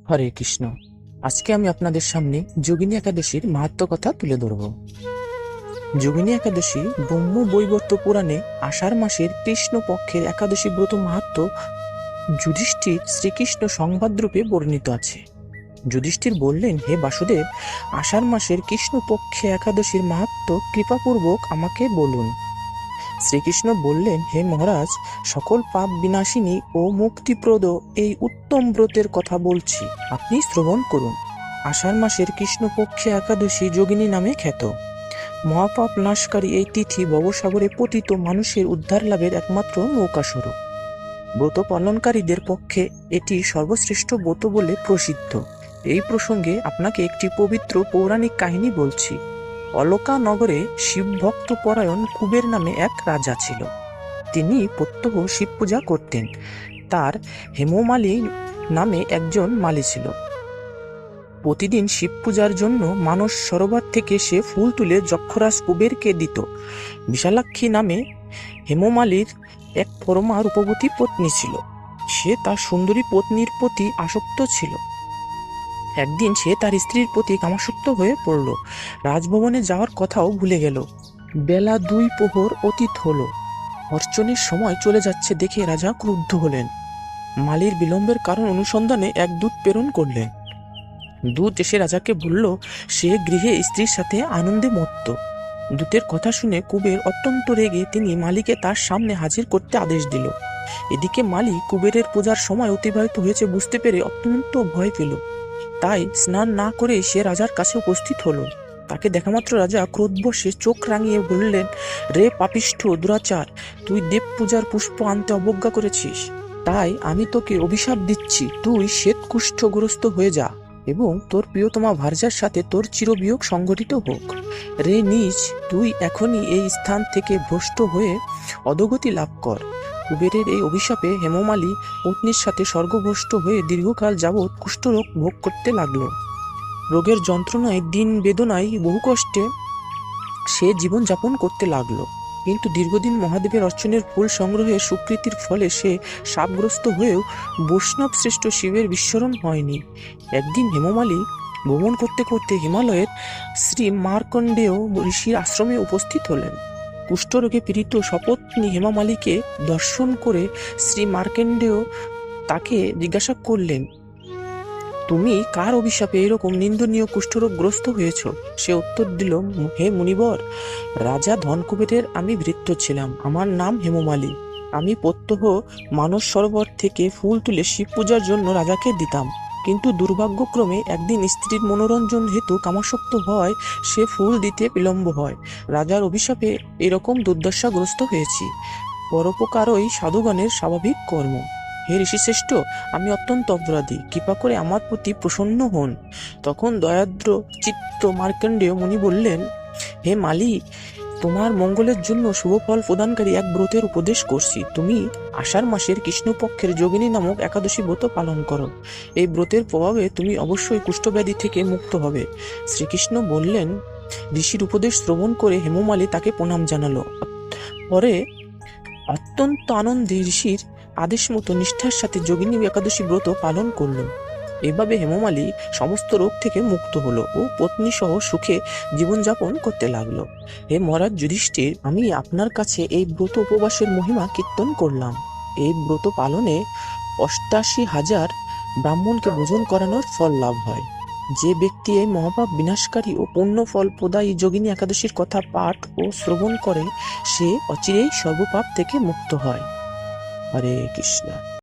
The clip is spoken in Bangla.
হরে কৃষ্ণ। আজকে আমি আপনাদের সামনে যোগিনী একাদশীর মাহাত্ম্য কথা তুলে ধরব। যোগিনী একাদশী ব্রহ্ম বৈবর্ত পুরাণে আষাঢ় মাসের কৃষ্ণ পক্ষের একাদশী ব্রত মাহাত্ম্য যুধিষ্ঠির শ্রীকৃষ্ণ সংবাদরূপে বর্ণিত আছে। যুধিষ্ঠির বললেন, হে বাসুদেব, আষাঢ় মাসের কৃষ্ণ পক্ষে একাদশীর মাহাত্ম্য কৃপাপূর্বক আমাকে বলুন। শ্রীকৃষ্ণ বললেন, হে মহারাজ, সকল পাপ বিনাশিনী ও মুক্তিপ্রদ এই উত্তম ব্রতের কথা বলছি, আপনি শ্রবণ করুন। আষাঢ় মাসের কৃষ্ণপক্ষে একাদশী যোগিনী নামে খ্যাত। মহাপাপ নাশকারী এই তিথি ভবসাগরে পতিত মানুষের উদ্ধার লাভের একমাত্র নৌকাস্বরূপ। ব্রত পালনকারীদের পক্ষে এটি সর্বশ্রেষ্ঠ ব্রত বলে প্রসিদ্ধ। এই প্রসঙ্গে আপনাকে একটি পবিত্র পৌরাণিক কাহিনী বলছি। অলকা নগরে শিবভক্ত পরায়ণ কুবের নামে এক রাজা ছিল। তিনি প্রত্যহ শিব পূজা করতেন। তার হেমমালী নামে একজন মালী ছিল। প্রতিদিন শিব পূজার জন্য মানস সরোবর থেকে সে ফুল তুলে যক্ষরাজ কুবেরকে দিত। বিশালাক্ষী নামে হেমমালীর এক পরমা রূপবতী পত্নী ছিল। সে তার সুন্দরী পত্নীর প্রতি আসক্ত ছিল। একদিন সে তার স্ত্রীর প্রতি কামাসক্ত হয়ে পড়ল। রাজভবনে যাওয়ার কথাও ভুলে গেল। বেলা 2 প্রহর অতীত হলো। অর্চনের সময় চলে যাচ্ছে দেখে রাজা ক্রুদ্ধ হলেন। মালির বিলম্বের কারণ অনুসন্ধানে এক দূত প্রেরণ করলেন। দূত এসে রাজাকে বলল, সে গৃহে স্ত্রীর সাথে আনন্দে মত্ত। দূতের কথা শুনে কুবের অত্যন্ত রেগে তিনি মালিকে তার সামনে হাজির করতে আদেশ দিল। এদিকে মালি কুবেরের পূজার সময় অতিবাহিত হয়েছে বুঝতে পেরে অত্যন্ত ভয় পেল। তাই স্নান না করে সে রাজার কাছে উপস্থিত হলো। তাকে দেখামাত্র রাজা ক্রোধবশে চোখ রাঙিয়ে বললেন, রে পাপিষ্ঠ দুরাচার, তুই দেব পূজার পুষ্প আনতে অবজ্ঞা করেছিস। তাই আমি তোকে অভিশাপ দিচ্ছি, তুই শ্বেতকুষ্ঠগ্রস্ত হয়ে যা এবং তোর প্রিয়তমা ভার্যার সাথে তোর চিরবিয়োগ সংঘটিত হোক। রে নীচ, তুই এখনই এই স্থান থেকে ভ্রষ্ট হয়ে অধোগতি লাভ কর। কুবেরের এই অভিশাপে হেমমালী পত্নীর সাথে স্বর্গভ্রষ্ট হয়ে দীর্ঘকাল যাবৎ কুষ্ঠরোগ ভোগ করতে লাগল। রোগের যন্ত্রণায় দিন বেদনায় বহু কষ্টে সে জীবনযাপন করতে লাগলো। কিন্তু দীর্ঘদিন মহাদেবের অর্চনের ফুল সংগ্রহে সুকৃতির ফলে সে শাপগ্রস্ত হয়েও বৈষ্ণব শ্রেষ্ঠ শিবের বিস্মরণ হয়নি। একদিন হেমমালী ভ্রমণ করতে করতে হিমালয়ের শ্রী মার্কণ্ডেয় ঋষির আশ্রমে উপস্থিত হলেন। কুষ্ঠরোগে পীড়িত সপত্নী হেমমালীকে দর্শন করে শ্রী মার্কণ্ডেয় তাকে জিজ্ঞাসা করলেন, তুমি কার অভিশাপে এরকম নিন্দনীয় কুষ্ঠরোগগ্রস্ত হয়েছ? সে উত্তর দিল, হে মুনিবর, রাজা ধনকুবেরের আমি ভৃত্য ছিলাম। আমার নাম হেমমালী। আমি প্রত্যহ মানস সরোবর থেকে ফুল তুলে শিব পূজার জন্য রাজাকে দিতাম। কিন্তু দুর্ভাগ্যক্রমে একদিন স্ত্রীর মনোরঞ্জন হেতু কামাসক্ত হওয়ায় সে ফুল দিতে বিলম্ব হয়। রাজার অভিশাপে এরকম দুর্দশাগ্রস্ত হয়েছি। পরোপকারই সাধুগণের স্বাভাবিক কর্ম। হে ঋষিশ্রেষ্ঠ, আমি অত্যন্ত অপরাধী, কৃপা করে আমার প্রতি প্রসন্ন হন। তখন দয়াদ্র চিত্ত মার্কণ্ডেয় মুনি বললেন, হে মালী, তোমার মঙ্গলের জন্য শুভফল প্রদানকারী এক ব্রতের উপদেশ করছি। তুমি আষাঢ় মাসের কৃষ্ণপক্ষের যোগিনী নামক একাদশী ব্রত পালন করো। এই ব্রতের প্রভাবে তুমি অবশ্যই কুষ্ঠব্যাধি থেকে মুক্ত হবে। শ্রীকৃষ্ণ বললেন। ঋষির উপদেশ শ্রবণ করে হেমমালী তাকে প্রণাম জানালো। পরে অত্যন্ত আনন্দে ঋষির আদেশ মতো নিষ্ঠার সাথে যোগিনী একাদশী ব্রত পালন করল। এভাবে হেমমালী সমস্ত রোগ থেকে মুক্ত হলো ও পত্নী সহ সুখে জীবনযাপন করতে লাগলো। হে মহারাজ যুধিষ্ঠির, আমি আপনার কাছে এই ব্রত উপবাসের মহিমা কীর্তন করলাম। এই ব্রত পালনে 88,000 ব্রাহ্মণকে ভোজন করানোর ফল লাভ হয়। যে ব্যক্তি এই মহাপাপ বিনাশকারী ও পুণ্য ফল প্রদায়ী যোগিনী একাদশীর কথা পাঠ ও শ্রবণ করে সে অচিরেই সর্বপাপ থেকে মুক্ত হয়। হরে কৃষ্ণ।